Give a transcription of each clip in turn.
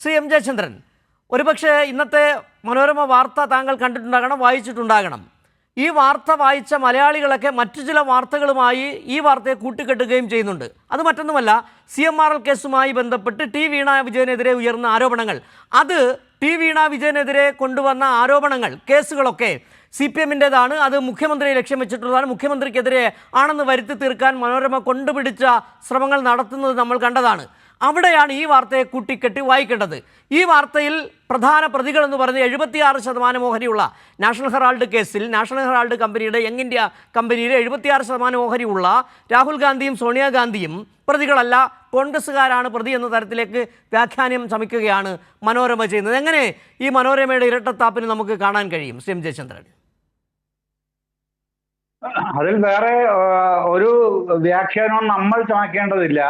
Shri M Jayachandran, ഒരുപക്ഷെ ഇന്നത്തെ മനോരമ വാർത്ത താങ്കൾ കണ്ടിട്ടുണ്ടാകണം, വായിച്ചിട്ടുണ്ടാകണം. ഈ വാർത്ത വായിച്ച മലയാളികളൊക്കെ മറ്റു ചില വാർത്തകളുമായി ഈ വാർത്തയെ കൂട്ടിക്കെട്ടുകയും ചെയ്യുന്നുണ്ട്. അത് മറ്റൊന്നുമല്ല, CMRL കേസുമായി ബന്ധപ്പെട്ട് ടി വീണ വിജയനെതിരെ ഉയർന്ന ആരോപണങ്ങൾ, അത് ടി വീണ വിജയനെതിരെ കൊണ്ടുവന്ന ആരോപണങ്ങൾ, കേസുകളൊക്കെ CPM-ൻ്റേതാണ്, അത് മുഖ്യമന്ത്രിയെ ലക്ഷ്യം വെച്ചിട്ടുള്ളതാണ്, മുഖ്യമന്ത്രിക്കെതിരെ ആണെന്ന് വരുത്തി തീർക്കാൻ മനോരമ കൊണ്ടുപിടിച്ച ശ്രമങ്ങൾ നടത്തുന്നത് നമ്മൾ കണ്ടതാണ്. അവിടെയാണ് ഈ വാർത്തയെ കൂട്ടിക്കെട്ടി വായിക്കേണ്ടത്. ഈ വാർത്തയിൽ പ്രധാന പ്രതികൾ എന്ന് പറഞ്ഞ് 76% ഓഹരിയുള്ള നാഷണൽ ഹെറാൾഡ് കേസിൽ, നാഷണൽ ഹെറാൾഡ് കമ്പനിയുടെ യങ് ഇന്ത്യ കമ്പനിയിലെ 76% ഓഹരിയുള്ള രാഹുൽ ഗാന്ധിയും സോണിയാഗാന്ധിയും പ്രതികളല്ല, കോൺഗ്രസ്സുകാരാണ് പ്രതി എന്ന തരത്തിലേക്ക് വ്യാഖ്യാനം ചമയ്ക്കുകയാണ് മനോരമ ചെയ്യുന്നത്. എങ്ങനെ ഈ മനോരമയുടെ ഇരട്ടത്താപ്പിന് നമുക്ക് കാണാൻ കഴിയും, ശ്രീ എം ജയചന്ദ്രൻ? അതിൽ വേറെ ഒരു വ്യാഖ്യാനവും നമ്മൾ ചമയ്ക്കേണ്ടതില്ല.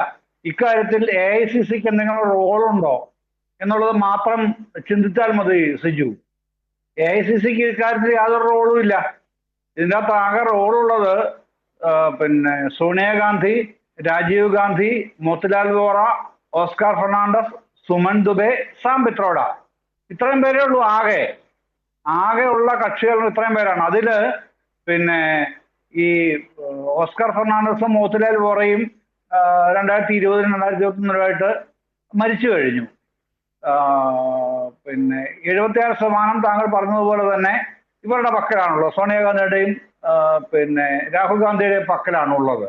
ഇക്കാര്യത്തിൽ AICCക്ക് എന്തെങ്കിലും റോളുണ്ടോ എന്നുള്ളത് മാത്രം ചിന്തിച്ചാൽ മതി സിജു. AICCക്ക് ഇക്കാര്യത്തിൽ യാതൊരു റോളും ഇല്ല. ഇതിൻ്റെ അകത്ത് ആകെ റോളുള്ളത് സോണിയാഗാന്ധി, രാജീവ് ഗാന്ധി, മോത്തിലാൽ വോറ, ഓസ്കാർ ഫെർണാണ്ടസ്, സുമൻ ദുബെ, സാം പിട്രോഡ, ഇത്രയും പേരേ ഉള്ളൂ. ആകെ ഉള്ള കക്ഷികൾ ഇത്രയും പേരാണ്. അതില് ഈ ഓസ്കാർ ഫെർണാണ്ടസും മോത്തിലാൽ വോറയും 2020 2021 മരിച്ചു കഴിഞ്ഞു. 76% താങ്കൾ പറഞ്ഞതുപോലെ തന്നെ ഇവരുടെ പക്കലാണുള്ളത്. സോണിയാഗാന്ധിയുടെയും രാഹുൽ ഗാന്ധിയുടെയും പക്കലാണുള്ളത്.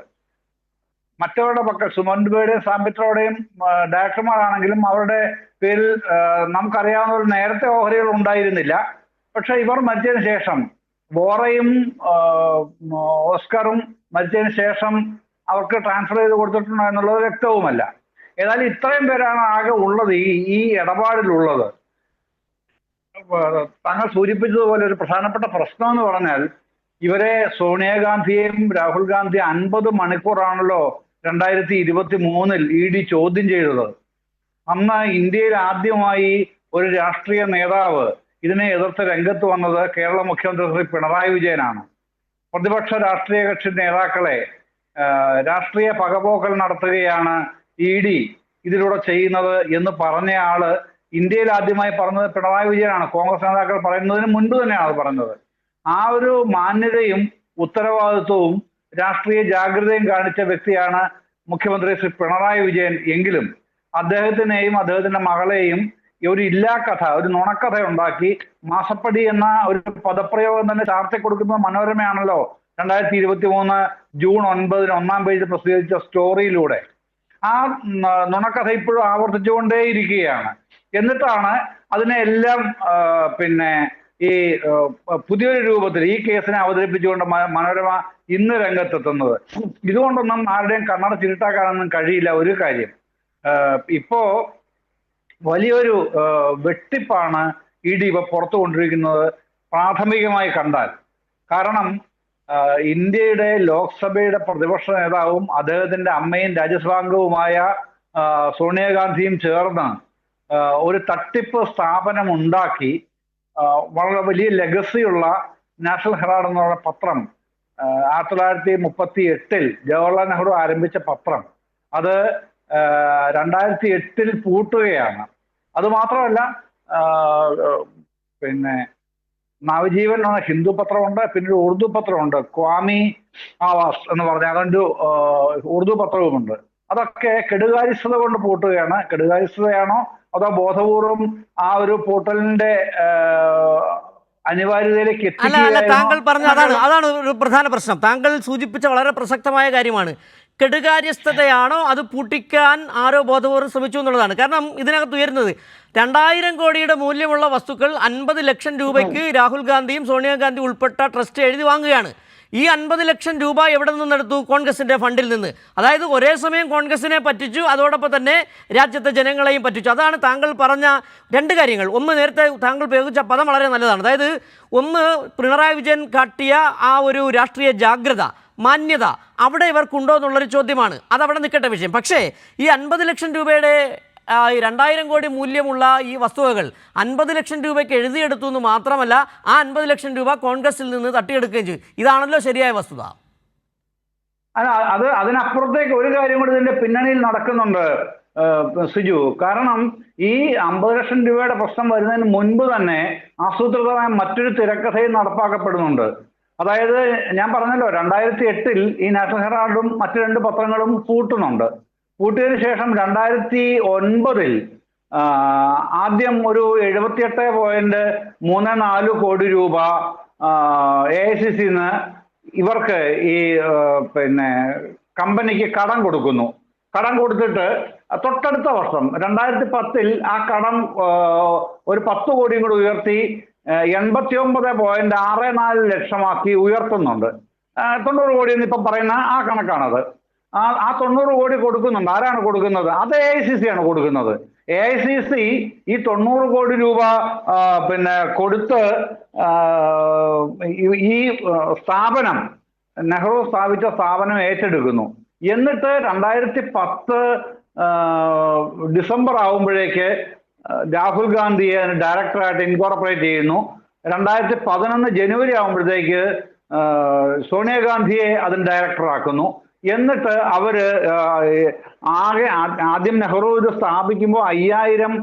മറ്റവരുടെ പക്കൽ സുമൻ ദുബെയുടെയും സാംപിട്രോയുടെയും ഡയറക്ടർമാരാണെങ്കിലും അവരുടെ പേരിൽ നമുക്കറിയാവുന്ന നേരത്തെ ഓഹരികൾ ഉണ്ടായിരുന്നില്ല. പക്ഷെ ഇവർ മരിച്ചതിന് ശേഷം, വോറയും ഓസ്കറും മരിച്ചതിന് ശേഷം അവർക്ക് ട്രാൻസ്ഫർ ചെയ്ത് കൊടുത്തിട്ടുണ്ടോ എന്നുള്ളത് വ്യക്തവുമല്ല. ഏതായാലും ഇത്രയും പേരാണ് ആകെ ഉള്ളത് ഈ ഇടപാടിലുള്ളത്. താങ്കൾ സൂചിപ്പിച്ചതുപോലെ ഒരു പ്രധാനപ്പെട്ട പ്രശ്നം എന്ന് പറഞ്ഞാൽ, ഇവരെ സോണിയാഗാന്ധിയെയും രാഹുൽ ഗാന്ധി 50 മണിക്കൂറാണല്ലോ 2023 ED ചോദ്യം ചെയ്തത്. അന്ന് ഇന്ത്യയിൽ ആദ്യമായി ഒരു രാഷ്ട്രീയ നേതാവ് ഇതിനെ എതിർത്ത് രംഗത്ത് വന്നത് കേരള മുഖ്യമന്ത്രി ശ്രീ പിണറായി വിജയനാണ്. പ്രതിപക്ഷ രാഷ്ട്രീയ കക്ഷി നേതാക്കളെ രാഷ്ട്രീയ പകപോക്കൽ നടത്തുകയാണ് ED ഇതിലൂടെ ചെയ്യുന്നത് എന്ന് പറഞ്ഞ ആള് ഇന്ത്യയിൽ ആദ്യമായി പറഞ്ഞത് പിണറായി വിജയനാണ്. കോൺഗ്രസ് നേതാക്കൾ പറയുന്നതിന് മുൻപ് തന്നെയാണ് അത് പറഞ്ഞത്. ആ ഒരു മാന്യതയും ഉത്തരവാദിത്വവും രാഷ്ട്രീയ ജാഗ്രതയും കാണിച്ച വ്യക്തിയാണ് മുഖ്യമന്ത്രി ശ്രീ പിണറായി വിജയൻ. എങ്കിലും അദ്ദേഹത്തിനെയും അദ്ദേഹത്തിന്റെ മകളെയും ഒരു ഇല്ലാക്കഥ, ഒരു നുണക്കഥ ഉണ്ടാക്കി മാസപ്പടി എന്ന ഒരു പദപ്രയോഗം തന്നെ ചാർത്തി കൊടുക്കുന്നത് മനോരമയാണല്ലോ 2023 ജൂൺ 9 1-ാം പേജിൽ പ്രസിദ്ധീകരിച്ച സ്റ്റോറിയിലൂടെ. ആ നുണക്കഥ ഇപ്പോഴും ആവർത്തിച്ചുകൊണ്ടേയിരിക്കുകയാണ്. എന്നിട്ടാണ് അതിനെല്ലാം ഈ പുതിയൊരു രൂപത്തിൽ ഈ കേസിനെ അവതരിപ്പിച്ചുകൊണ്ട് മനോരമ ഇന്ന് രംഗത്തെത്തുന്നത്. ഇതുകൊണ്ടൊന്നും ആരുടെയും കണ്ണട ചിരുട്ടാക്കാനൊന്നും കഴിയില്ല. ഒരു കാര്യം, ഇപ്പോ വലിയൊരു വെട്ടിപ്പാണ് ED ഇപ്പൊ പുറത്തു കൊണ്ടിരിക്കുന്നത് പ്രാഥമികമായി കണ്ടാൽ. കാരണം ഇന്ത്യയുടെ ലോക്സഭയുടെ പ്രതിപക്ഷ നേതാവും അദ്ദേഹത്തിന്റെ അമ്മയും രാജ്യസഭാംഗവുമായ സോണിയാഗാന്ധിയും ചേർന്ന് ഒരു തട്ടിപ്പ് സ്ഥാപനം ഉണ്ടാക്കി വളരെ വലിയ ലെഗസിയുള്ള നാഷണൽ ഹെറാൾഡ് എന്നുള്ള പത്രം 1938 ജവഹർലാൽ നെഹ്റു ആരംഭിച്ച പത്രം, അത് 2008 പൂട്ടുകയാണ്. അത് മാത്രമല്ല, നവജീവൻ എന്ന ഹിന്ദു പത്രമുണ്ട്, പിന്നെ ഒരു ഉറുദു പത്രമുണ്ട്, ക്വാമി ആവാസ് എന്ന് പറഞ്ഞ അതൊരു ഉറുദു പത്രവുമുണ്ട്. അതൊക്കെ കെടുകാര്യസ്ഥത കൊണ്ട് പൂട്ടുകയാണ്. കെടുകാര്യസ്ഥതയാണോ അതോ ബോധപൂർവം ആ ഒരു പൂട്ടലിന്റെ അനിവാര്യതയിലേക്ക് എത്തിക്കുകയാണോ? താങ്കൾ പറഞ്ഞ അതാണ് ഒരു പ്രധാന പ്രശ്നം. താങ്കൾ സൂചിപ്പിച്ച വളരെ പ്രസക്തമായ കാര്യമാണ്. കെടുകാര്യസ്ഥതയാണോ അത് പൂട്ടിക്കാൻ ആരോ ബോധപൂർവ്വം ശ്രമിച്ചു എന്നുള്ളതാണ്. കാരണം ഇതിനകത്ത് ഉയരുന്നത് 2000 കോടിയുടെ മൂല്യമുള്ള വസ്തുക്കൾ 50 ലക്ഷം രൂപയ്ക്ക് രാഹുൽ ഗാന്ധിയും സോണിയാഗാന്ധി ഉൾപ്പെട്ട ട്രസ്റ്റ് എഴുതി വാങ്ങുകയാണ്. ഈ 50 ലക്ഷം രൂപ എവിടെ നിന്നെടുത്തു? കോൺഗ്രസിൻ്റെ ഫണ്ടിൽ നിന്ന്. അതായത് ഒരേ സമയം കോൺഗ്രസിനെ പറ്റിച്ചു, അതോടൊപ്പം തന്നെ രാജ്യത്തെ ജനങ്ങളെയും പറ്റിച്ചു. അതാണ് താങ്കൾ പറഞ്ഞ രണ്ട് കാര്യങ്ങൾ. ഒന്ന്, നേരത്തെ താങ്കൾ ഉപയോഗിച്ച പദം വളരെ നല്ലതാണ്. അതായത് ഒന്ന്, പിണറായി വിജയൻ കാട്ടിയ ആ ഒരു രാഷ്ട്രീയ ജാഗ്രത, മാന്യത, അവിടെ ഇവർക്കുണ്ടോ എന്നുള്ളൊരു ചോദ്യമാണ്. അതവിടെ നിൽക്കട്ടെ വിഷയം. പക്ഷേ ഈ 50 ലക്ഷം രൂപയുടെ 2000 കോടി മൂല്യമുള്ള ഈ വസ്തുവകൾ 50 ലക്ഷം രൂപയ്ക്ക് എഴുതിയെടുത്തു എന്ന് മാത്രമല്ല, ആ 50 ലക്ഷം രൂപ കോൺഗ്രസിൽ നിന്ന് തട്ടിയെടുക്കുകയും ചെയ്തു. ഇതാണല്ലോ ശരിയായ വസ്തുത. അതിനപ്പുറത്തേക്ക് ഒരു കാര്യം കൂടി ഇതിന്റെ പിന്നണിയിൽ നടക്കുന്നുണ്ട് സിജു. കാരണം ഈ 50 ലക്ഷം രൂപയുടെ പ്രശ്നം വരുന്നതിന് മുൻപ് തന്നെ ആസൂത്രിതമായ മറ്റൊരു തിരക്കഥയും നടപ്പാക്കപ്പെടുന്നുണ്ട്. അതായത് ഞാൻ പറഞ്ഞല്ലോ, 2008 ഈ നാഷണൽ ഹെറാൾഡും മറ്റു 2 പത്രങ്ങളും പൂട്ടുന്നുണ്ട്. പൂട്ടിയതിനു ശേഷം 2009 ആദ്യം ഒരു 78.34 കോടി രൂപ AICC-ന്ന് ഇവർക്ക് ഈ പിന്നെ കമ്പനിക്ക് കടം കൊടുക്കുന്നു. കടം കൊടുത്തിട്ട് തൊട്ടടുത്ത വർഷം 2010 ആ കടം ഒരു 10 കോടിയും കൂടി ഉയർത്തി 89.64 ലക്ഷമാക്കി ഉയർത്തുന്നുണ്ട്. 90 കോടി എന്ന് ഇപ്പം പറയുന്ന ആ കണക്കാണത്. ആ 90 കോടി കൊടുക്കുന്നുണ്ട്. ആരാണ് കൊടുക്കുന്നത്? അത് AICC ആണ് കൊടുക്കുന്നത്. AICC ഈ 90 കോടി രൂപ പിന്നെ കൊടുത്ത് ഈ സ്ഥാപനം, നെഹ്റു സ്ഥാപിച്ച സ്ഥാപനം ഏറ്റെടുക്കുന്നു. എന്നിട്ട് 2010 ഡിസംബർ ആവുമ്പോഴേക്ക് രാഹുൽ ഗാന്ധിയെ ഡയറക്ടറായിട്ട് ഇൻകോർപ്പറേറ്റ് ചെയ്യുന്നു. 2011 ജനുവരി ആകുമ്പോഴത്തേക്ക് സോണിയാഗാന്ധിയെ അതിന് ഡയറക്ടറാക്കുന്നു. എന്നിട്ട് അവര് ആദ്യം നെഹ്റു ഇത് സ്ഥാപിക്കുമ്പോൾ 5000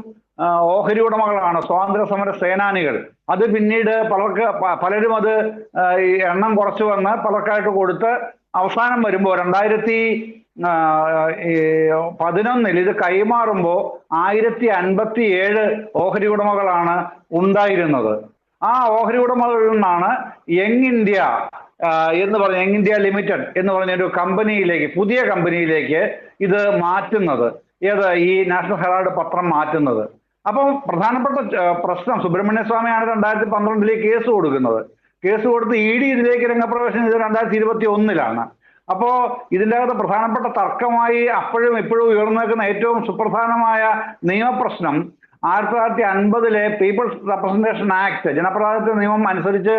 ഓഹരി ഉടമകളാണ് സ്വാതന്ത്ര്യ സമര സേനാനികൾ. അത് പിന്നീട് പലരും അത് എണ്ണം കുറച്ചു വന്ന് പലർക്കായിട്ട് കൊടുത്ത് അവസാനം വരുമ്പോൾ 2011 ഇത് കൈമാറുമ്പോൾ 1057 ഓഹരി ഉടമകളാണ് ഉണ്ടായിരുന്നത്. ആ ഓഹരി ഉടമകളിൽ നിന്നാണ് യങ് ഇന്ത്യ എന്ന് പറഞ്ഞ യങ് ഇന്ത്യ ലിമിറ്റഡ് എന്ന് പറഞ്ഞൊരു കമ്പനിയിലേക്ക്, പുതിയ കമ്പനിയിലേക്ക് ഇത് മാറ്റുന്നത്. ഈ നാഷണൽ ഹെറാൾഡ് പത്രം മാറ്റുന്നത്. അപ്പം പ്രധാനപ്പെട്ട പ്രശ്നം, സുബ്രഹ്മണ്യ സ്വാമിയാണ് 2012 കേസ് കൊടുക്കുന്നത്. കേസ് കൊടുത്ത് ED ഇതിലേക്ക് രംഗപ്രവേശനം ചെയ്തത് 2021 അപ്പോ ഇതിൻ്റെ അകത്ത് പ്രധാനപ്പെട്ട തർക്കമായി അപ്പോഴും ഇപ്പോഴും ഉയർന്നു നിൽക്കുന്ന ഏറ്റവും സുപ്രധാനമായ നിയമപ്രശ്നം 1950 പീപ്പിൾസ് റെപ്രസെന്റേഷൻ ആക്ട്, ജനപ്രാതിനിധ്യ നിയമം അനുസരിച്ച്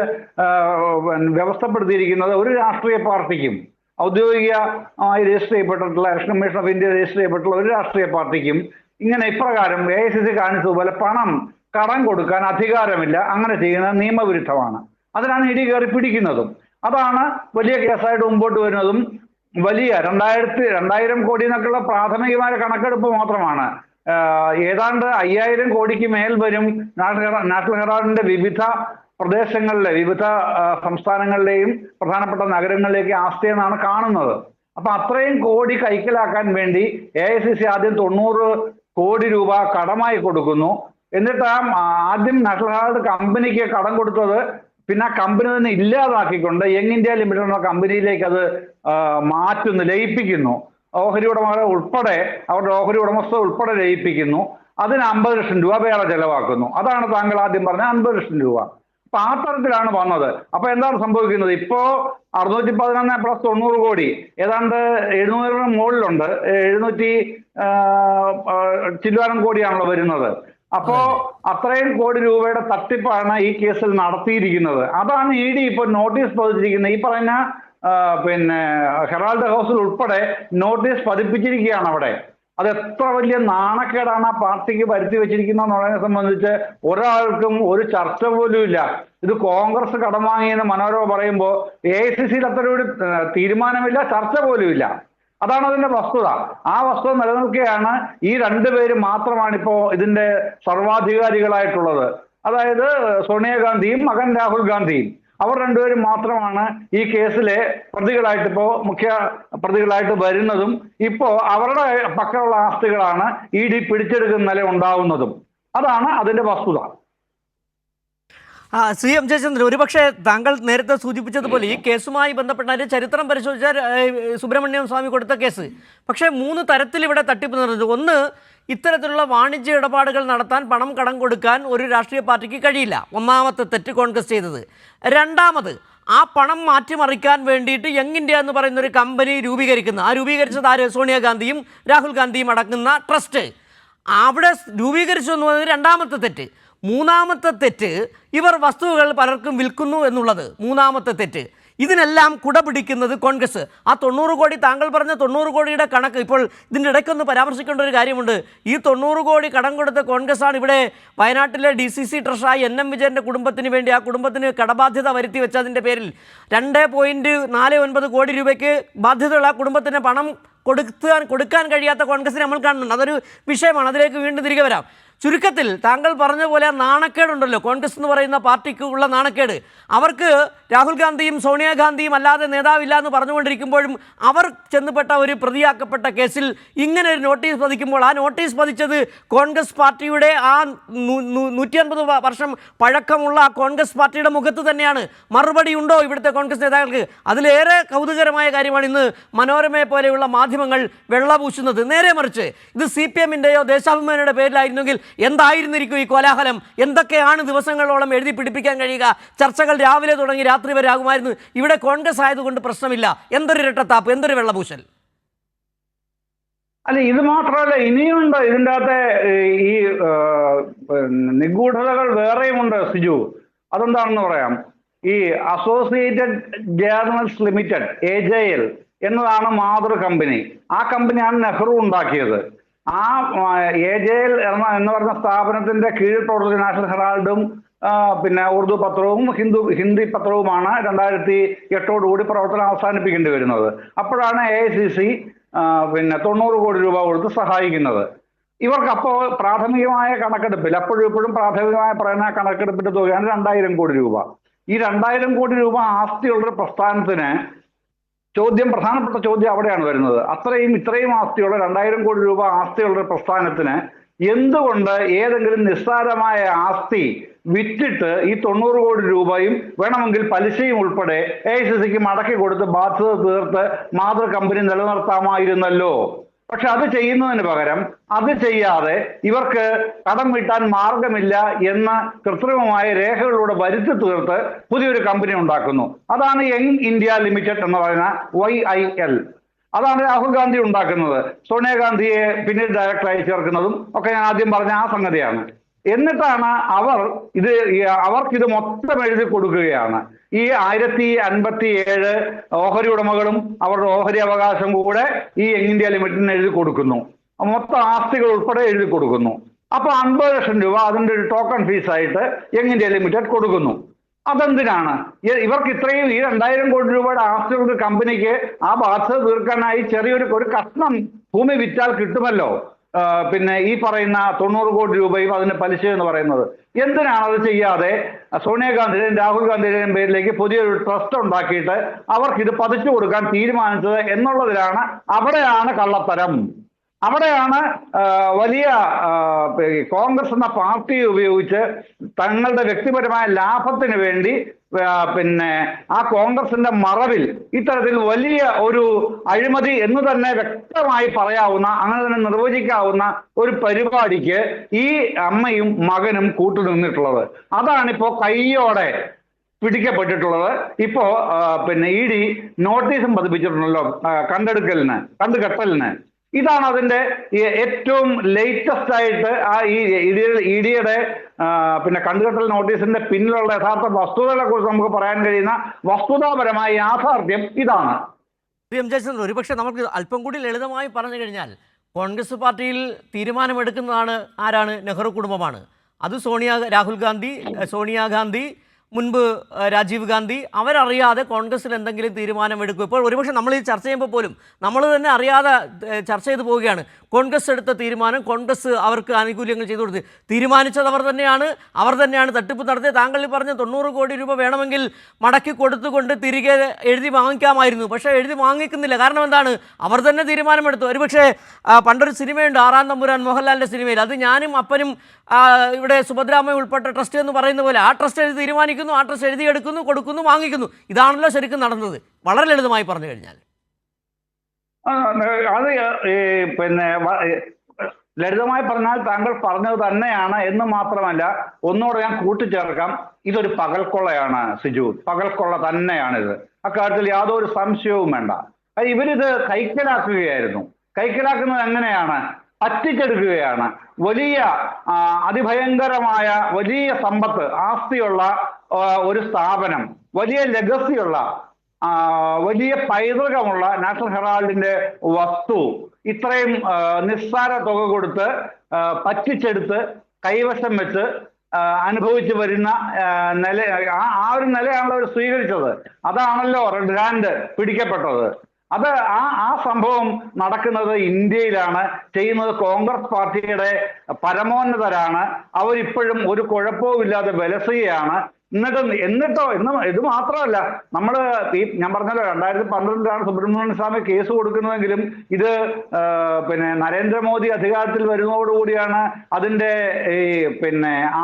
വ്യവസ്ഥപ്പെടുത്തിയിരിക്കുന്നത് ഒരു രാഷ്ട്രീയ പാർട്ടിക്കും, ഔദ്യോഗികമായി രജിസ്റ്റർ ചെയ്യപ്പെട്ടിട്ടുള്ള election commission of India register ചെയ്യപ്പെട്ടുള്ള ഒരു രാഷ്ട്രീയ പാർട്ടിക്കും ഇങ്ങനെ ഇപ്രകാരം AICC കാണിച്ചതുപോലെ പണം കടം കൊടുക്കാൻ അധികാരമില്ല. അങ്ങനെ ചെയ്യുന്നത് നിയമവിരുദ്ധമാണ്. അതിനാണ് ED കയറി പിടിക്കുന്നതും. അതാണ് വലിയ കേസായിട്ട് മുമ്പോട്ട് വരുന്നതും. വലിയ 2000 കോടി എന്നൊക്കെയുള്ള പ്രാഥമികമായ കണക്കെടുപ്പ് മാത്രമാണ്. ഏതാണ്ട് 5000 കോടിക്ക് മേൽ വരും നാഷണൽ ഹെറാൾഡിന്റെ വിവിധ പ്രദേശങ്ങളിലെ, വിവിധ സംസ്ഥാനങ്ങളിലെയും പ്രധാനപ്പെട്ട നഗരങ്ങളിലേക്ക് ആസ്തിയെന്നാണ് കാണുന്നത്. അപ്പൊ അത്രയും കോടി കൈക്കലാക്കാൻ വേണ്ടി AICC ആദ്യം 90 കോടി രൂപ കടമായി കൊടുക്കുന്നു. എന്നിട്ട് ആദ്യം നാഷണൽ ഹെറാൾഡ് കമ്പനിക്ക് കടം കൊടുത്തത് പിന്നെ ആ കമ്പനി തന്നെ ഇല്ലാതാക്കിക്കൊണ്ട് യങ് ഇന്ത്യ ലിമിറ്റഡ് എന്ന കമ്പനിയിലേക്ക് അത് മാറ്റുന്നു, ലയിപ്പിക്കുന്നു. ഓഹരി ഉടമകളെ ഉൾപ്പെടെ, അവരുടെ ഓഹരി ഉടമസ്ഥ ഉൾപ്പെടെ ലയിപ്പിക്കുന്നു. അതിന് 50 ലക്ഷം രൂപ വേറെ ചെലവാക്കുന്നു. അതാണ് താങ്കൾ ആദ്യം പറഞ്ഞ 50 ലക്ഷം രൂപ. അപ്പൊ ആ തരത്തിലാണ് വന്നത്. അപ്പൊ എന്താണ് സംഭവിക്കുന്നത്? ഇപ്പോ 611 പ്ലസ് 90 കോടി, ഏതാണ്ട് 700 മുകളിലുണ്ട്. 700 ചില്ലുവാനം കോടിയാണല്ലോ വരുന്നത്. അപ്പോ അത്രയും കോടി രൂപയുടെ തട്ടിപ്പാണ് ഈ കേസിൽ നടത്തിയിരിക്കുന്നത്. അതാണ് ED ഇപ്പോൾ നോട്ടീസ് പതിച്ചിരിക്കുന്നത്. ഈ പറഞ്ഞ പിന്നെ ഹെറാൾഡ് ഹൗസിൽ ഉൾപ്പെടെ നോട്ടീസ് പതിപ്പിച്ചിരിക്കുകയാണ് അവിടെ. അത് എത്ര വലിയ നാണക്കേടാണ് ആ പാർട്ടിക്ക് വരുത്തി വെച്ചിരിക്കുന്നത് എന്നുള്ളതിനെ സംബന്ധിച്ച് ഒരാൾക്കും ഒരു ചർച്ച പോലും ഇല്ല. ഇത് കോൺഗ്രസ് കടം വാങ്ങിയെന്ന് മനോരമ പറയുമ്പോൾ AICC-യിൽ അത്ര ഒരു തീരുമാനമില്ല, ചർച്ച പോലും ഇല്ല. അതാണ് അതിന്റെ വസ്തുത. ആ വസ്തുത നിലനിൽക്കുകയാണ്. ഈ 2 പേര് മാത്രമാണ് ഇപ്പോ ഇതിന്റെ സർവാധികാരികളായിട്ടുള്ളത്. അതായത് സോണിയാഗാന്ധിയും മകൻ രാഹുൽ ഗാന്ധിയും. അവർ 2 പേരും മാത്രമാണ് ഈ കേസിലെ പ്രതികളായിട്ട്, ഇപ്പോ മുഖ്യ പ്രതികളായിട്ട് വരുന്നതും. ഇപ്പോ അവരുടെ പക്കലുള്ള ആസ്തികളാണ് ED പിടിച്ചെടുക്കുന്ന നില ഉണ്ടാവുന്നതും. അതാണ് അതിന്റെ വസ്തുത. CM ജയചന്ദ്രൻ, ഒരുപക്ഷെ താങ്കൾ നേരത്തെ സൂചിപ്പിച്ചതുപോലെ ഈ കേസുമായി ബന്ധപ്പെട്ട അതിൻ്റെ ചരിത്രം പരിശോധിച്ചാൽ സുബ്രഹ്മണ്യം സ്വാമി കൊടുത്ത കേസ്, പക്ഷേ 3 തരത്തിൽ ഇവിടെ തട്ടിപ്പ് നടന്നത്. ഒന്ന്, ഇത്തരത്തിലുള്ള വാണിജ്യ ഇടപാടുകൾ നടത്താൻ പണം കടം കൊടുക്കാൻ ഒരു രാഷ്ട്രീയ പാർട്ടിക്ക് കഴിയില്ല. ഒന്നാമത്തെ തെറ്റ് കോൺഗ്രസ് ചെയ്തത്. രണ്ടാമത്, ആ പണം മാറ്റിമറിക്കാൻ വേണ്ടിയിട്ട് യങ് ഇന്ത്യ എന്ന് പറയുന്ന ഒരു കമ്പനി രൂപീകരിക്കുന്നത്. ആ രൂപീകരിച്ചത് ആര്? സോണിയാഗാന്ധിയും രാഹുൽ ഗാന്ധിയും അടങ്ങുന്ന ട്രസ്റ്റ്. അവിടെ രൂപീകരിച്ചു എന്ന് പറയുന്നത് രണ്ടാമത്തെ തെറ്റ്. മൂന്നാമത്തെ തെറ്റ്, ഇവർ വസ്തുക്കൾ പലർക്കും വിൽക്കുന്നു എന്നുള്ളത് മൂന്നാമത്തെ തെറ്റ്. ഇതിനെല്ലാം കുട പിടിക്കുന്നത് കോൺഗ്രസ്. ആ 90 കോടി, താങ്കൾ പറഞ്ഞ 90 കോടിയുടെ കണക്ക് ഇപ്പോൾ ഇതിൻ്റെ ഇടയ്ക്കൊന്ന് പരാമർശിക്കേണ്ട ഒരു കാര്യമുണ്ട്. ഈ 90 കോടി കടം കൊടുത്ത കോൺഗ്രസ്സാണ് ഇവിടെ വയനാട്ടിലെ DCC ട്രഷറായി NM വിജയൻ്റെ കുടുംബത്തിന് വേണ്ടി, ആ കുടുംബത്തിന് കടബാധ്യത വരുത്തി വെച്ചതിൻ്റെ പേരിൽ 2.49 കോടി രൂപയ്ക്ക് ബാധ്യതയുള്ള ആ കുടുംബത്തിന് പണം കൊടുക്കാൻ കഴിയാത്ത കോൺഗ്രസിനെ നമ്മൾ കാണുന്നുണ്ട്. അതൊരു വിഷയമാണ്, അതിലേക്ക് വീണ്ടും തിരികെ വരാം. ചുരുക്കത്തിൽ താങ്കൾ പറഞ്ഞ പോലെ നാണക്കേടുണ്ടല്ലോ, കോൺഗ്രസ് എന്ന് പറയുന്ന പാർട്ടിക്ക് ഉള്ള നാണക്കേട്. അവർക്ക് രാഹുൽ ഗാന്ധിയും സോണിയാഗാന്ധിയും അല്ലാതെ നേതാവില്ല എന്ന് പറഞ്ഞുകൊണ്ടിരിക്കുമ്പോഴും അവർ ചെന്നുപെട്ട ഒരു പ്രതിയാക്കപ്പെട്ട കേസിൽ ഇങ്ങനെ ഒരു നോട്ടീസ് പതിക്കുമ്പോൾ, ആ നോട്ടീസ് പതിച്ചത് കോൺഗ്രസ് പാർട്ടിയുടെ ആ 150 വർഷം പഴക്കമുള്ള ആ കോൺഗ്രസ് പാർട്ടിയുടെ മുഖത്ത് തന്നെയാണ്. മറുപടി ഉണ്ടോ ഇവിടുത്തെ കോൺഗ്രസ് നേതാക്കൾക്ക്? അതിലേറെ കൗതുകരമായ കാര്യമാണ് ഇന്ന് മനോരമയെ പോലെയുള്ള മാധ്യമങ്ങൾ വെള്ളപൂശുന്നത്. നേരെ മറിച്ച് ഇത് CPM-ൻ്റെയോ ദേശാഭിമാനിയുടെ പേരിലായിരുന്നെങ്കിൽ എന്തായിരുന്നിരിക്കും ഈ കോലാഹലം? എന്തൊക്കെയാണ് ദിവസങ്ങളോളം എഴുതി പിടിപ്പിക്കാൻ കഴിയുക? ചർച്ചകൾ രാവിലെ തുടങ്ങി രാത്രി വരെ ആകുമായിരുന്നു. ഇവിടെ കോൺഗ്രസ് ആയതുകൊണ്ട് പ്രശ്നമില്ല. എന്തൊരു ഇരട്ടത്താപ്പ്, എന്തൊരു വെള്ളപൂശൽ! അല്ല, ഇത് മാത്രമല്ല, ഇനിയുണ്ട് ഇതിൻ്റെ അകത്തെ ഈ നിഗൂഢതകൾ വേറെയുമുണ്ട് സിജു. അതെന്താണെന്ന് പറയാം. ഈ അസോസിയേറ്റഡ് ജേർണൽസ് ലിമിറ്റഡ് AJL എന്നതാണ് മാതൃ കമ്പനി. ആ കമ്പനിയാണ് നെഹ്റു ഉണ്ടാക്കിയത്. ആ AJL എന്ന് പറഞ്ഞ സ്ഥാപനത്തിന്റെ കീഴിൽ പ്രവർത്തിച്ച നാഷണൽ ഹെറാൾഡും പിന്നെ ഉറുദു പത്രവും ഹിന്ദി പത്രവുമാണ് 2008 പ്രവർത്തനം അവസാനിപ്പിക്കേണ്ടി വരുന്നത്. അപ്പോഴാണ് AICC പിന്നെ 90 കോടി രൂപ കൊടുത്ത് സഹായിക്കുന്നത്. ഇവർക്ക് അപ്പോൾ പ്രാഥമികമായ കണക്കെടുപ്പിൽ, അപ്പോഴും ഇപ്പോഴും പ്രാഥമികമായ പറയുന്ന കണക്കെടുപ്പിന്റെ തുകയാണ് 2000 കോടി രൂപ. ഈ 2000 കോടി രൂപ ആസ്തിയുള്ളൊരു പ്രസ്ഥാനത്തിന് പ്രധാനപ്പെട്ട ചോദ്യം അവിടെയാണ് വരുന്നത്. ഇത്രയും ആസ്തിയുള്ള 2000 കോടി രൂപ ആസ്തിയുള്ള പ്രസ്ഥാനത്തിന് എന്തുകൊണ്ട് ഏതെങ്കിലും നിസ്സാരമായ ആസ്തി വിറ്റിട്ട് ഈ 90 കോടി രൂപയും വേണമെങ്കിൽ പലിശയും ഉൾപ്പെടെ AICCക്ക് മടക്കി കൊടുത്ത് ബാധ്യത തീർത്ത് മാതൃ കമ്പനി നിലനിർത്താമായിരുന്നല്ലോ. പക്ഷെ അത് ചെയ്യുന്നതിന് പകരം അത് ചെയ്യാതെ ഇവർക്ക് കടം വീട്ടാൻ മാർഗമില്ല എന്ന കൃത്രിമമായ രേഖകളിലൂടെ വരുത്തി തീർത്ത് പുതിയൊരു കമ്പനി ഉണ്ടാക്കുന്നു. അതാണ് യങ് ഇന്ത്യ ലിമിറ്റഡ് എന്ന് പറയുന്ന YIL. അതാണ് രാഹുൽ ഗാന്ധി ഉണ്ടാക്കുന്നത്. സോണിയാഗാന്ധിയെ പിന്നീട് ഡയറക്ടറായി ചേർക്കുന്നതും ഒക്കെ ഞാൻ ആദ്യം പറഞ്ഞ ആ സംഗതിയാണ്. എന്നിട്ടാണ് അവർക്കിത് മൊത്തം എഴുതി കൊടുക്കുകയാണ്. ഈ 1057 ഓഹരി ഉടമകളും അവരുടെ ഓഹരി അവകാശം കൂടെ ഈ യങ് ഇന്ത്യ ലിമിറ്റഡിന് എഴുതി കൊടുക്കുന്നു. മൊത്തം ആസ്തികൾ ഉൾപ്പെടെ എഴുതി കൊടുക്കുന്നു. അപ്പൊ 50 ലക്ഷം രൂപ അതിന്റെ ഒരു ടോക്കൺ ഫീസായിട്ട് യങ് ഇന്ത്യ ലിമിറ്റഡ് കൊടുക്കുന്നു. അതെന്തിനാണ്? ഇവർക്ക് ഇത്രയും ഈ 2000 കോടി രൂപയുടെ ആസ്തിയുള്ള കമ്പനിക്ക് ആ ബാധ്യത തീർക്കാനായി ചെറിയൊരു കഷ്ണം ഭൂമി വിറ്റാൽ കിട്ടുമല്ലോ. പിന്നെ ഈ പറയുന്ന 90 കോടി രൂപയും അതിന്റെ പലിശ എന്ന് പറയുന്നത്. എന്തിനാണ് അത് ചെയ്യാതെ സോണിയാഗാന്ധിയുടെയും രാഹുൽ ഗാന്ധിയുടെയും പേരിലേക്ക് പുതിയൊരു ട്രസ്റ്റ് ഉണ്ടാക്കിയിട്ട് അവർക്ക് ഇത് പതിച്ചു കൊടുക്കാൻ തീരുമാനിച്ചത് എന്നുള്ളതിലാണ്. അവിടെയാണ് കള്ളത്തരം. അവിടെയാണ് വലിയ കോൺഗ്രസ് എന്ന പാർട്ടിയെ ഉപയോഗിച്ച് തങ്ങളുടെ വ്യക്തിപരമായ ലാഭത്തിന് വേണ്ടി പിന്നെ ആ കോൺഗ്രസിന്റെ മറവിൽ ഇത്തരത്തിൽ വലിയ ഒരു അഴിമതി എന്ന് തന്നെ വ്യക്തമായി പറയാവുന്ന, അങ്ങനെ തന്നെ നിർവചിക്കാവുന്ന ഒരു പരിപാടിക്ക് ഈ അമ്മയും മകനും കൂട്ടുനിന്നിട്ടുള്ളത്. അതാണിപ്പോ കയ്യോടെ പിടിക്കപ്പെട്ടിട്ടുള്ളത്. ഇപ്പോ പിന്നെ ED നോട്ടീസും പതിപ്പിച്ചിട്ടുണ്ടല്ലോ കണ്ടുകെട്ടലിന്. ഇതാണ് അതിന്റെ ഏറ്റവും ലേറ്റസ്റ്റ് ആയിട്ട് ആ ഈ EDയുടെ പിന്നെ കണ്ടുകെട്ടൽ നോട്ടീസിന്റെ പിന്നിലുള്ള യഥാർത്ഥ വസ്തുതകളെ കുറിച്ച് നമുക്ക് പറയാൻ കഴിയുന്ന വസ്തുതാപരമായ യാഥാർത്ഥ്യം ഇതാണ്. എം ജയചന്ദ്രൻ, ഒരുപക്ഷെ നമുക്ക് അല്പം കൂടി ലളിതമായി പറഞ്ഞു കഴിഞ്ഞാൽ കോൺഗ്രസ് പാർട്ടിയിൽ തീരുമാനമെടുക്കുന്നതാണ് ആരാണ്? നെഹ്റു കുടുംബമാണ്. അത് രാഹുൽ ഗാന്ധി, സോണിയാഗാന്ധി, മുൻപ് രാജീവ് ഗാന്ധി, അവരറിയാതെ കോൺഗ്രസിൽ എന്തെങ്കിലും തീരുമാനമെടുക്കും. ഇപ്പോൾ ഒരുപക്ഷെ നമ്മൾ ഈ ചർച്ച ചെയ്യുമ്പോൾ പോലും നമ്മൾ തന്നെ അറിയാതെ ചർച്ച ചെയ്തു പോവുകയാണ്. കോൺഗ്രസ് എടുത്ത തീരുമാനം, കോൺഗ്രസ് അവർക്ക് ആനുകൂല്യങ്ങൾ ചെയ്തു കൊടുത്ത് തീരുമാനിച്ചത് അവർ തന്നെയാണ് തട്ടിപ്പ് നടത്തിയത്. താങ്കൾ പറഞ്ഞ 90 കോടി രൂപ വേണമെങ്കിൽ മടക്കി കൊടുത്തുകൊണ്ട് തിരികെ എഴുതി വാങ്ങിക്കാമായിരുന്നു. പക്ഷേ എഴുതി വാങ്ങിക്കുന്നില്ല. കാരണം എന്താണ്? അവർ തന്നെ തീരുമാനമെടുത്തു. ഒരുപക്ഷെ പണ്ടൊരു സിനിമയുണ്ട്, 6-ാം തമ്പുരാൻ, മോഹൻലാലിൻ്റെ സിനിമയിൽ. അത് ഞാനും അപ്പനും ഇവിടെ സുഭദ്രാമ ഉൾപ്പെട്ട ട്രസ്റ്റ് എന്ന് പറയുന്ന പോലെ ആ ട്രസ്റ്റ് എഴുതി തീരുമാനിക്കുന്നു, ആ ട്രസ്റ്റ് എഴുതിയെടുക്കുന്നു, കൊടുക്കുന്നു, വാങ്ങിക്കുന്നു. ഇതാണല്ലോ ശരിക്കും നടന്നത്. വളരെ ലളിതമായി പറഞ്ഞു കഴിഞ്ഞാൽ അത് പിന്നെ ലളിതമായി പറഞ്ഞാൽ താങ്കൾ പറഞ്ഞത് തന്നെയാണ് എന്ന് മാത്രമല്ല, ഒന്നുകൂടെ ഞാൻ കൂട്ടിച്ചേർക്കാം, ഇതൊരു പകൽക്കൊള്ളയാണ് സിജു. പകൽക്കൊള്ള തന്നെയാണിത്. അക്കാര്യത്തിൽ യാതൊരു സംശയവും വേണ്ട. ഇവരിത് കൈക്കലാക്കുകയായിരുന്നു. കൈക്കലാക്കുന്നത് എങ്ങനെയാണ്? പറ്റിച്ചെടുക്കുകയാണ്. വലിയ അതിഭയങ്കരമായ വലിയ സമ്പത്ത്, ആസ്തിയുള്ള ഒരു സ്ഥാപനം, വലിയ ലെഗസിയുള്ള, വലിയ പൈതൃകമുള്ള നാഷണൽ ഹെറാൾഡിന്റെ വസ്തു ഇത്രയും നിസ്സാര തുക കൊടുത്ത് പറ്റിച്ചെടുത്ത് കൈവശം വെച്ച് അനുഭവിച്ചു വരുന്ന ആ ഒരു നിലയാണല്ലോ അവർ സ്വീകരിച്ചത്. അതാണല്ലോ റെഡ് ഹാൻഡ് പിടിക്കപ്പെട്ടത്. അത് ആ സംഭവം നടക്കുന്നത് ഇന്ത്യയിലാണ്, ചെയ്യുന്നത് കോൺഗ്രസ് പാർട്ടിയുടെ പരമോന്നതരാണ്. അവരിപ്പോഴും ഒരു കുഴപ്പവും ഇല്ലാതെ വിലസുകയാണ്. എന്നിട്ടോ ഇത് മാത്രമല്ല, നമ്മൾ ഞാൻ പറഞ്ഞല്ലോ 2012 സുബ്രഹ്മണ്യൻ സ്വാമി കേസ് കൊടുക്കുന്നതെങ്കിലും ഇത് പിന്നെ നരേന്ദ്രമോദി അധികാരത്തിൽ വരുന്നതോടുകൂടിയാണ് അതിന്റെ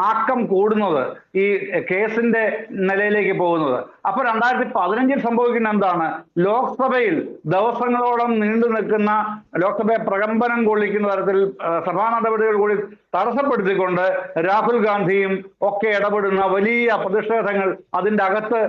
ആക്കം കൂടുന്നത്, ഈ കേസിന്റെ നിലയിലേക്ക് പോകുന്നത്. അപ്പൊ 2015 സംഭവിക്കുന്ന എന്താണ്? ലോക്സഭയിൽ ദിവസങ്ങളോളം നീണ്ടു നിൽക്കുന്ന, ലോക്സഭയെ പ്രകമ്പനം കൊള്ളിക്കുന്ന തരത്തിൽ സഭാ നടപടികൾ കൂടി തടസ്സപ്പെടുത്തിക്കൊണ്ട് രാഹുൽ ഗാന്ധിയും ഒക്കെ ഇടപെടുന്ന വലിയ പ്രതിഷേധങ്ങൾ അതിൻ്റെ അകത്ത്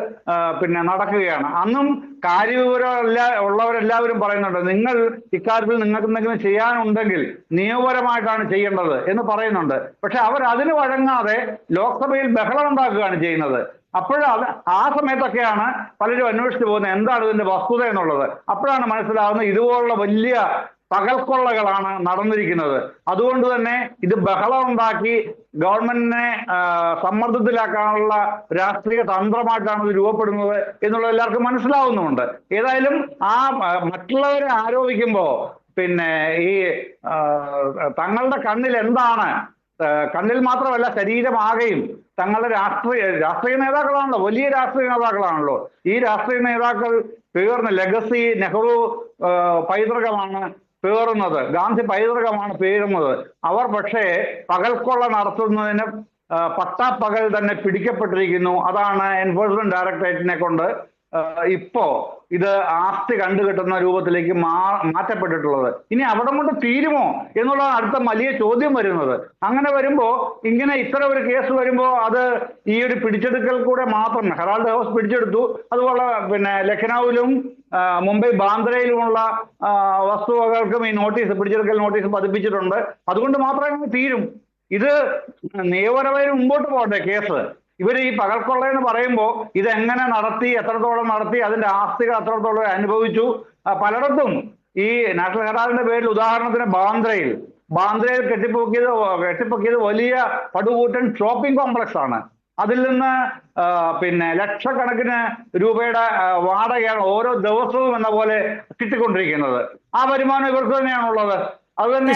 നടക്കുകയാണ്. അന്നും കാര്യവിവരമല്ല ഉള്ളവരെല്ലാവരും പറയുന്നുണ്ട്, നിങ്ങൾ ഇക്കാര്യത്തിൽ നിങ്ങൾക്ക് എന്തെങ്കിലും ചെയ്യാനുണ്ടെങ്കിൽ നിയമപരമായിട്ടാണ് ചെയ്യേണ്ടത് എന്ന് പറയുന്നുണ്ട്. പക്ഷെ അവർ അതിന് വഴങ്ങാതെ ലോക്സഭയിൽ ബഹളം ഉണ്ടാക്കുകയാണ് ചെയ്യുന്നത്. ആ സമയത്തൊക്കെയാണ് പലരും അന്വേഷിച്ചു പോകുന്നത് എന്താണ് ഇതിന്റെ വസ്തുത എന്നുള്ളത്. അപ്പോഴാണ് മനസ്സിലാകുന്നത് ഇതുപോലുള്ള വലിയ പകൽക്കൊള്ളകളാണ് നടന്നിരിക്കുന്നത്. അതുകൊണ്ട് തന്നെ ഇത് ബഹളം ഉണ്ടാക്കി ഗവൺമെന്റിനെ സമ്മർദ്ദത്തിലാക്കാനുള്ള രാഷ്ട്രീയ തന്ത്രമായിട്ടാണ് ഇത് രൂപപ്പെടുന്നത് എന്നുള്ളത് എല്ലാവർക്കും മനസ്സിലാവുന്നുമുണ്ട്. ഏതായാലും മറ്റുള്ളവരെ ആരോപിക്കുമ്പോൾ ഈ തങ്ങളുടെ കണ്ണിൽ എന്താണ്, കണ്ണിൽ മാത്രമല്ല ശരീരമാകെയും തങ്ങളുടെ രാഷ്ട്രീയ നേതാക്കളാണല്ലോ, വലിയ രാഷ്ട്രീയ നേതാക്കളാണല്ലോ. ഈ രാഷ്ട്രീയ നേതാക്കൾ പേർന്ന് ലെഗസി നെഹ്റു പൈതൃകമാണ് പേറുന്നത്, ഗാന്ധി പൈതൃകമാണ് പേറുന്നത്. അവർ പക്ഷേ പകൽക്കൊള്ള നടത്തുന്നതിന് പട്ടാപ്പകൽ തന്നെ പിടിക്കപ്പെട്ടിരിക്കുന്നു. അതാണ് എൻഫോഴ്സ്മെന്റ് ഡയറക്ടറേറ്റിനെ കൊണ്ട് ഇപ്പോ ഇത് ആസ്തി കണ്ടുകെട്ടുന്ന രൂപത്തിലേക്ക് മാറ്റപ്പെട്ടിട്ടുള്ളത്. ഇനി അവിടെ കൊണ്ട് തീരുമോ എന്നുള്ളതാണ് അടുത്ത വലിയ ചോദ്യം വരുന്നത്. അങ്ങനെ വരുമ്പോ ഇത്തരം ഒരു കേസ് വരുമ്പോ അത് ഈ ഒരു പിടിച്ചെടുക്കൽ കൂടെ മാത്രം, ഹെറാൾഡ് ഹൗസ് പിടിച്ചെടുത്തു, അതുപോലെ ലഖ്നൌവിലും മുംബൈ ബാന്ദ്രയിലുമുള്ള വസ്തുവകൾക്കും ഈ പിടിച്ചെടുക്കൽ നോട്ടീസ് പതിപ്പിച്ചിട്ടുണ്ട്. അതുകൊണ്ട് മാത്രമേ തീരും. ഇത് നിയമപരമായി മുമ്പോട്ട് പോകട്ടെ കേസ്. ഇവര് ഈ പകൽക്കൊള്ള എന്ന് പറയുമ്പോൾ ഇതെങ്ങനെ നടത്തി, എത്രത്തോളം നടത്തി, അതിന്റെ ആസ്തികൾ എത്രത്തോളം അനുഭവിച്ചു. പലയിടത്തും ഈ നാഷണൽ ഹെറാൾഡിന്റെ പേരിൽ ഉദാഹരണത്തിന് ബാന്ദ്രയിൽ കെട്ടിപ്പൊക്കിയത് വലിയ പടുകൂറ്റൻ ഷോപ്പിംഗ് കോംപ്ലക്സ് ആണ്. അതിൽ നിന്ന് ലക്ഷക്കണക്കിന് രൂപയുടെ വാടകയാണ് ഓരോ ദിവസവും എന്ന പോലെ കിട്ടിക്കൊണ്ടിരിക്കുന്നത്. ആ വരുമാനം ഇവർക്ക് തന്നെയാണുള്ളത്. അത് തന്നെ